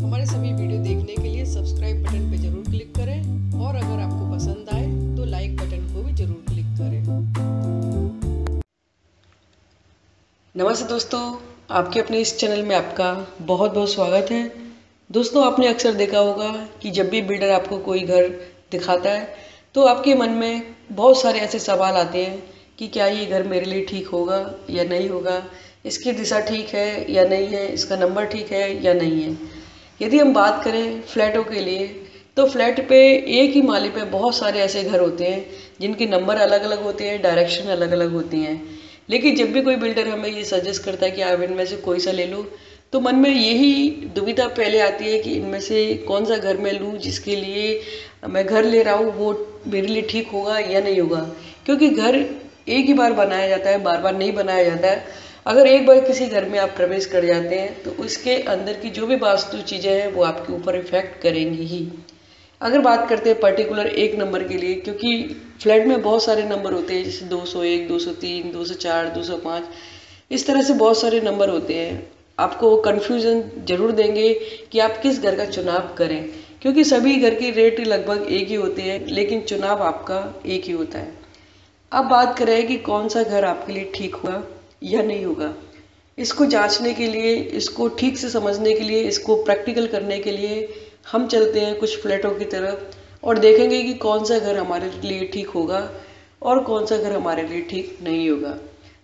हमारे सभी वीडियो देखने के लिए सब्सक्राइब बटन पर जरूर क्लिक करें और अगर आपको पसंद आए तो लाइक बटन को भी जरूर क्लिक करें। नमस्ते दोस्तों, आपके अपने इस चैनल में आपका बहुत बहुत स्वागत है। दोस्तों, आपने अक्सर देखा होगा कि जब भी बिल्डर आपको कोई घर दिखाता है तो आपके मन में बहुत सारे ऐसे सवाल आते हैं कि क्या ये घर मेरे लिए ठीक होगा या नहीं होगा, इसकी दिशा ठीक है या नहीं है, इसका नंबर ठीक है या नहीं है। यदि हम बात करें फ्लैटों के लिए तो फ्लैट पे एक ही माले पे बहुत सारे ऐसे घर होते हैं जिनके नंबर अलग अलग होते हैं, डायरेक्शन अलग अलग होती हैं। लेकिन जब भी कोई बिल्डर हमें ये सजेस्ट करता है कि आप इनमें से कोई सा ले लो, तो मन में यही दुविधा पहले आती है कि इनमें से कौन सा घर मैं लूँ जिसके लिए मैं घर ले रहा हूँ वो मेरे लिए ठीक होगा या नहीं होगा। क्योंकि घर एक ही बार बनाया जाता है, बार बार नहीं बनाया जाता है। अगर एक बार किसी घर में आप प्रवेश कर जाते हैं तो उसके अंदर की जो भी वास्तु चीज़ें हैं वो आपके ऊपर इफेक्ट करेंगी ही। अगर बात करते हैं पर्टिकुलर एक नंबर के लिए, क्योंकि फ्लैट में बहुत सारे नंबर होते हैं जैसे 201, 203, 204, 205, इस तरह से बहुत सारे नंबर होते हैं। आपको वो कन्फ्यूज़न जरूर देंगे कि आप किस घर का चुनाव करें, क्योंकि सभी घर की रेट लगभग एक ही होती है लेकिन चुनाव आपका एक ही होता है। अब बात करें कि कौन सा घर आपके लिए ठीक होगा या नहीं होगा। इसको जांचने के लिए, इसको ठीक से समझने के लिए, इसको प्रैक्टिकल करने के लिए हम चलते हैं कुछ फ्लैटों की तरफ और देखेंगे कि कौन सा घर हमारे लिए ठीक होगा और कौन सा घर हमारे लिए ठीक नहीं होगा।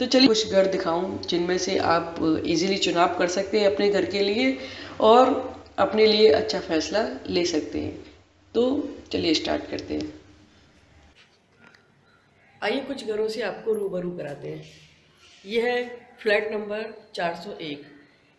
तो चलिए कुछ घर दिखाऊं जिनमें से आप इजीली चुनाव कर सकते हैं अपने घर के लिए और अपने लिए अच्छा फैसला ले सकते हैं। तो चलिए स्टार्ट करते हैं। आइए कुछ घरों से आपको रूबरू कराते हैं। यह है फ्लैट नंबर 401।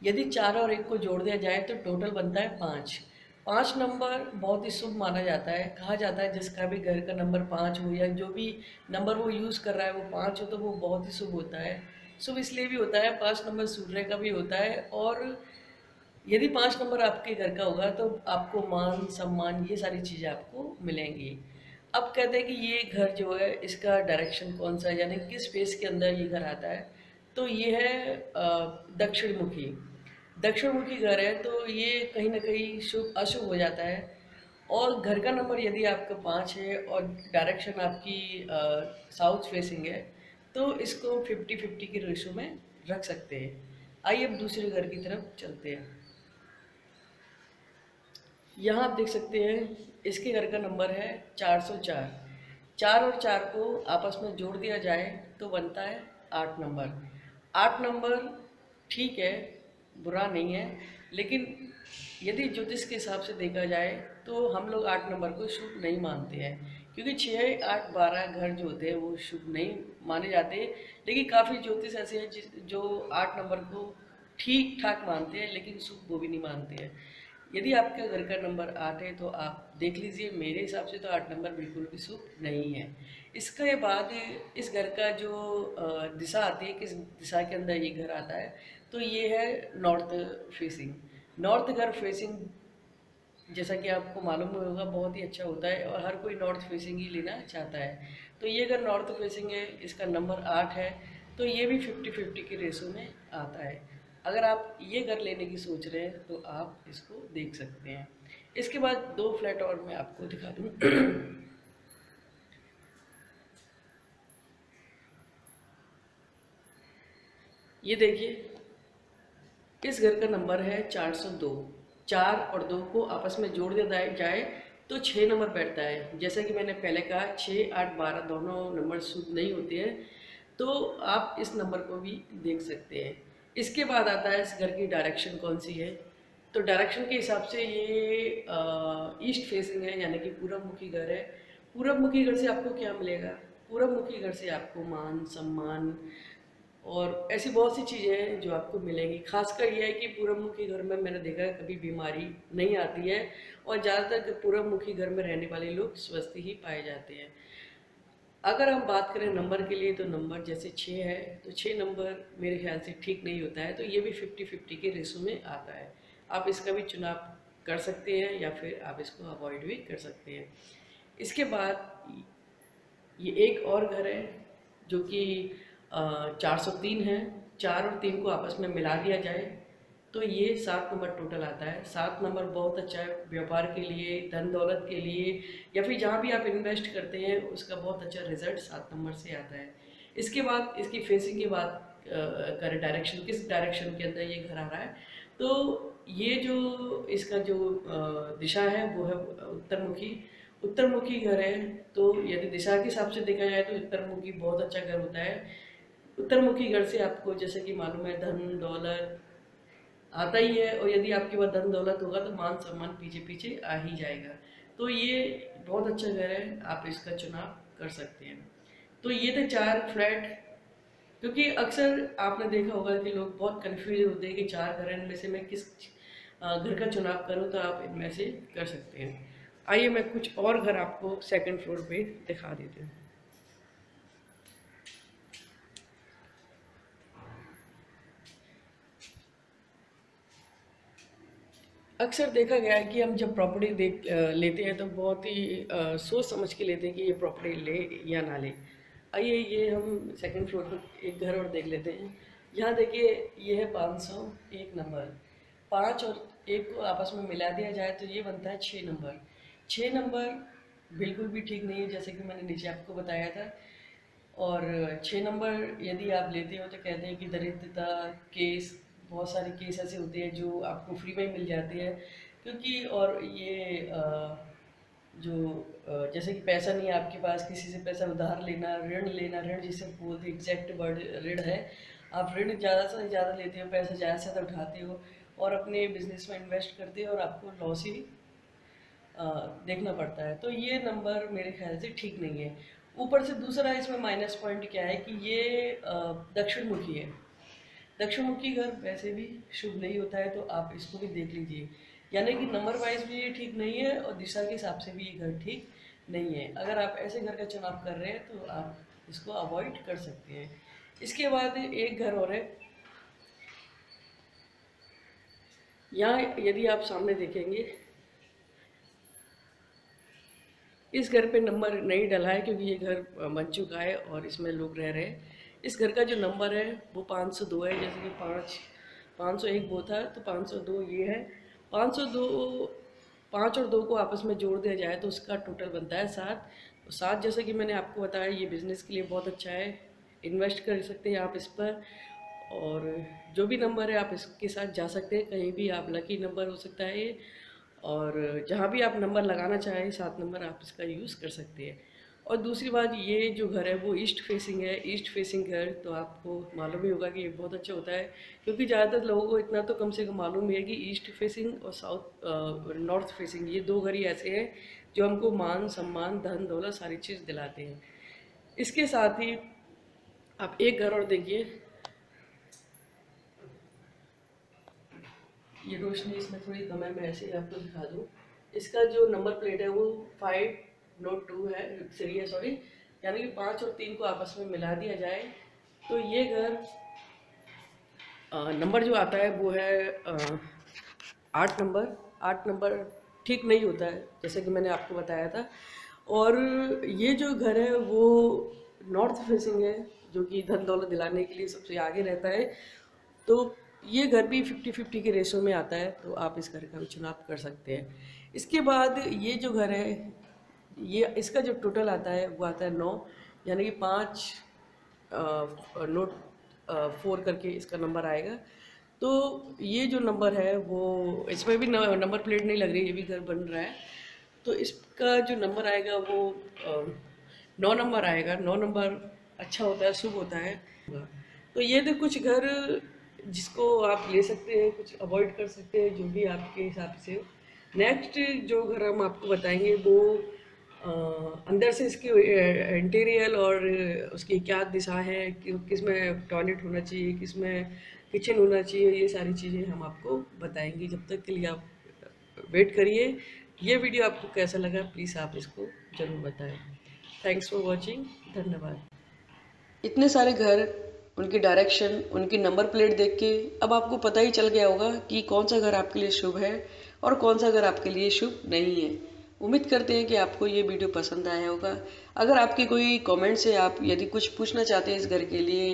यदि 4 और 1 को जोड़ दिया जाए तो टोटल बनता है 5। 5 नंबर बहुत ही शुभ माना जाता है। कहा जाता है जिसका भी घर का नंबर 5 हो या जो भी नंबर वो यूज़ कर रहा है वो 5 हो तो वो बहुत ही शुभ होता है। शुभ इसलिए भी होता है, 5 नंबर सूर्य का भी होता है और यदि 5 नंबर आपके घर का होगा तो आपको मान सम्मान ये सारी चीज़ें आपको मिलेंगी। अब कहते हैं कि ये घर जो है इसका डायरेक्शन कौन सा है, यानी किस फेस के अंदर ये घर आता है। तो ये है दक्षिण मुखी। दक्षिण मुखी घर है तो ये कहीं ना कहीं शुभ अशुभ हो जाता है। और घर का नंबर यदि आपका 5 है और डायरेक्शन आपकी साउथ फेसिंग है तो इसको 50-50 के रेशो में रख सकते हैं। आइए अब दूसरे घर की तरफ चलते हैं। यहाँ आप देख सकते हैं इसके घर का नंबर है 404। 4 और 4 को आपस में जोड़ दिया जाए तो बनता है 8 नंबर। 8 नंबर ठीक है, बुरा नहीं है, लेकिन यदि ज्योतिष के हिसाब से देखा जाए तो हम लोग 8 नंबर को शुभ नहीं मानते हैं, क्योंकि 6, 8, 12 घर जो होते हैं वो शुभ नहीं माने जाते। लेकिन काफ़ी ज्योतिष ऐसे हैं जो 8 नंबर को ठीक ठाक मानते हैं लेकिन शुभ वो भी नहीं मानते हैं। यदि आपके घर का नंबर 8 है तो आप देख लीजिए, मेरे हिसाब से तो 8 नंबर बिल्कुल भी शुभ नहीं है। इसके बाद इस घर का जो दिशा आती है, किस दिशा के अंदर ये घर आता है, तो ये है नॉर्थ फेसिंग। नॉर्थ घर फेसिंग जैसा कि आपको मालूम होगा बहुत ही अच्छा होता है और हर कोई नॉर्थ फेसिंग ही लेना चाहता है। तो ये अगर नॉर्थ फेसिंग है, इसका नंबर 8 है, तो ये भी 50-50 के रेशो में आता है। अगर आप ये घर लेने की सोच रहे हैं तो आप इसको देख सकते हैं। इसके बाद 2 फ्लैट और मैं आपको दिखा दूँ। ये देखिए, इस घर का नंबर है 402। 4 और 2 को आपस में जोड़ दिया जाए तो 6 नंबर बैठता है। जैसा कि मैंने पहले कहा 6, 8, 12 दोनों नंबर शुद्ध नहीं होते हैं, तो आप इस नंबर को भी देख सकते हैं। इसके बाद आता है इस घर की डायरेक्शन कौन सी है। तो डायरेक्शन के हिसाब से ये ईस्ट फेसिंग है, यानी कि पूरब मुखी घर है। पूरब मुखी घर से आपको क्या मिलेगा? पूरब मुखी घर से आपको मान सम्मान और ऐसी बहुत सी चीज़ें हैं जो आपको मिलेंगी। खासकर यह है कि पूरबमुखी घर में मैंने देखा है कभी बीमारी नहीं आती है और ज़्यादातर पूरबमुखी घर में रहने वाले लोग स्वस्थ ही पाए जाते हैं। अगर हम बात करें नंबर के लिए तो नंबर जैसे 6 है तो 6 नंबर मेरे ख्याल से ठीक नहीं होता है, तो ये भी 50-50 के रेशो में आता है। आप इसका भी चुनाव कर सकते हैं या फिर आप इसको अवॉइड भी कर सकते हैं। इसके बाद ये एक और घर है जो कि 403 है। 4 और 3 को आपस में मिला दिया जाए तो ये 7 नंबर टोटल आता है। 7 नंबर बहुत अच्छा है व्यापार के लिए, धन दौलत के लिए, या फिर जहाँ भी आप इन्वेस्ट करते हैं उसका बहुत अच्छा रिजल्ट 7 नंबर से आता है। इसके बाद इसकी फेसिंग की बात करें, डायरेक्शन, किस डायरेक्शन के अंदर ये घर आ रहा है, तो ये जो इसका जो दिशा है वो है उत्तरमुखी। उत्तरमुखी घर है, तो यदि दिशा के हिसाब से देखा जाए तो उत्तरमुखी बहुत अच्छा घर होता है। उत्तरमुखी घर से आपको जैसे कि मालूम है धन दौलत आता ही है, और यदि आपके पास धन दौलत होगा तो मान सम्मान पीछे पीछे आ ही जाएगा। तो ये बहुत अच्छा घर है, आप इसका चुनाव कर सकते हैं। तो ये थे 4 फ्लैट। क्योंकि अक्सर आपने देखा होगा कि लोग बहुत कंफ्यूज होते हैं कि 4 घर इनमें से मैं किस घर का चुनाव करूं, तो आप इनमें से कर सकते हैं। आइए मैं कुछ और घर आपको सेकंड फ्लोर पे दिखा देती हूँ। अक्सर देखा गया है कि हम जब प्रॉपर्टी लेते हैं तो बहुत ही सोच समझ के लेते हैं कि ये प्रॉपर्टी ले या ना ले। आइए ये हम सेकंड फ्लोर पर एक घर और देख लेते हैं। यहाँ देखिए ये है 501 नंबर। 5 और 1 को आपस में मिला दिया जाए तो ये बनता है 6 नंबर। 6 नंबर बिल्कुल भी ठीक नहीं है, जैसे कि मैंने नीचे आपको बताया था। और 6 नंबर यदि आप लेते हो तो कहते हैं कि दरिद्रता केस, बहुत सारे केस ऐसे होते हैं जो आपको फ्री में मिल जाते हैं। क्योंकि और ये जैसे कि पैसा नहीं है आपके पास, किसी से पैसा उधार लेना, ऋण जिसे बोलते एग्जैक्ट वर्ड ऋण है। आप ऋण ज़्यादा से ज़्यादा लेते हो, पैसा ज़्यादा से ज़्यादा उठाते हो और अपने बिजनेस में इन्वेस्ट करते हो और आपको लॉस ही देखना पड़ता है। तो ये नंबर मेरे ख्याल से ठीक नहीं है। ऊपर से दूसरा इसमें माइनस पॉइंट क्या है कि ये दक्षिण मुखी है। दक्षिण मुखी घर वैसे भी शुभ नहीं होता है, तो आप इसको भी देख लीजिए। यानी कि नंबर वाइज भी ये ठीक नहीं है और दिशा के हिसाब से भी ये घर ठीक नहीं है। अगर आप ऐसे घर का चुनाव कर रहे हैं तो आप इसको अवॉइड कर सकते हैं। इसके बाद एक घर और है। यहाँ यदि आप सामने देखेंगे, इस घर पे नंबर नहीं डला है क्योंकि ये घर बन चुका है और इसमें लोग रह रहे हैं। इस घर का जो नंबर है वो 502 है। जैसे कि 501 वो था तो 502 ये है। 502 5 और 2 को आपस में जोड़ दिया जाए तो उसका टोटल बनता है 7। 7 जैसे कि मैंने आपको बताया ये बिज़नेस के लिए बहुत अच्छा है, इन्वेस्ट कर सकते हैं आप इस पर। और जो भी नंबर है आप इसके साथ जा सकते हैं, कहीं भी आप लकी नंबर हो सकता है ये। और जहाँ भी आप नंबर लगाना चाहें 7 नंबर आप इसका यूज़ कर सकते हैं। और दूसरी बात, ये जो घर है वो ईस्ट फेसिंग है। ईस्ट फेसिंग घर तो आपको मालूम ही होगा कि ये बहुत अच्छा होता है, क्योंकि ज़्यादातर लोगों को इतना तो कम से कम मालूम है कि ईस्ट फेसिंग और नॉर्थ फेसिंग ये 2 घर ही ऐसे हैं जो हमको मान सम्मान धन दौलत सारी चीज़ दिलाते हैं। इसके साथ ही आप एक घर और देखिए, ये रोशनी इसमें थोड़ी कम है, मैं ऐसे ही आपको दिखा दूँ। इसका जो नंबर प्लेट है वो 502 है, सॉरी, यानी कि 5 और 3 को आपस में मिला दिया जाए तो ये घर नंबर जो आता है वो है 8 नंबर। 8 नंबर ठीक नहीं होता है जैसे कि मैंने आपको बताया था। और ये जो घर है वो नॉर्थ फेसिंग है, जो कि धन दौलत दिलाने के लिए सबसे आगे रहता है। तो ये घर भी 50-50 के रेशो में आता है, तो आप इस घर का भी चुनाव कर सकते हैं। इसके बाद ये जो घर है, ये इसका जो टोटल आता है वो आता है 9, यानी कि 5 नोट 4 करके इसका नंबर आएगा। तो ये जो नंबर है वो, इसमें भी नंबर प्लेट नहीं लग रही, ये भी घर बन रहा है। तो इसका जो नंबर आएगा वो 9 नंबर आएगा। 9 नंबर अच्छा होता है, शुभ होता है। तो ये तो कुछ घर जिसको आप ले सकते हैं, कुछ अवॉइड कर सकते हैं, जो भी आपके हिसाब से। नेक्स्ट जो घर हम आपको बताएंगे वो अंदर से इसकी इंटीरियर और उसकी क्या दिशा है, कि किस में टॉयलेट होना चाहिए, किस में किचन होना चाहिए, ये सारी चीज़ें हम आपको बताएंगे। जब तक के लिए आप वेट करिए। ये वीडियो आपको कैसा लगा प्लीज़ आप इसको ज़रूर बताएं। थैंक्स फॉर वॉचिंग, धन्यवाद। इतने सारे घर, उनकी डायरेक्शन, उनकी नंबर प्लेट देख के अब आपको पता ही चल गया होगा कि कौन सा घर आपके लिए शुभ है और कौन सा घर आपके लिए शुभ नहीं है। उम्मीद करते हैं कि आपको ये वीडियो पसंद आया होगा। अगर आपके कोई कमेंट्स है, आप यदि कुछ पूछना चाहते हैं इस घर के लिए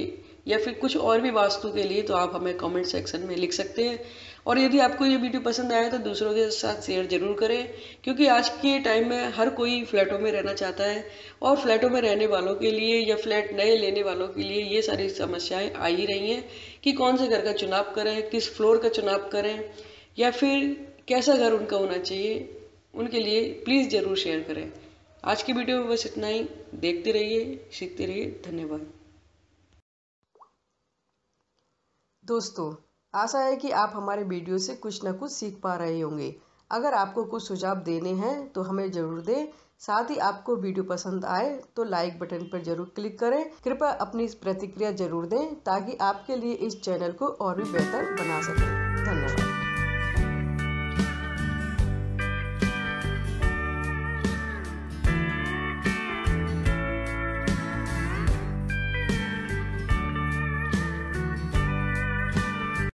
या फिर कुछ और भी वास्तु के लिए, तो आप हमें कमेंट सेक्शन में लिख सकते हैं और यदि आपको ये वीडियो पसंद आया तो दूसरों के साथ शेयर जरूर करें, क्योंकि आज के टाइम में हर कोई फ्लैटों में रहना चाहता है और फ्लैटों में रहने वालों के लिए या फ्लैट नए लेने वालों के लिए ये सारी समस्याएं आ ही रही हैं कि कौन से घर का चुनाव करें, किस फ्लोर का चुनाव करें या फिर कैसा घर उनका होना चाहिए। उनके लिए प्लीज़ ज़रूर शेयर करें। आज की वीडियो में बस इतना ही। देखते रहिए, सीखते रहिए। धन्यवाद। दोस्तों, आशा है कि आप हमारे वीडियो से कुछ ना कुछ सीख पा रहे होंगे। अगर आपको कुछ सुझाव देने हैं तो हमें ज़रूर दें। साथ ही आपको वीडियो पसंद आए तो लाइक बटन पर जरूर क्लिक करें। कृपया अपनी प्रतिक्रिया जरूर दें ताकि आपके लिए इस चैनल को और भी बेहतर बना सकें। धन्यवाद।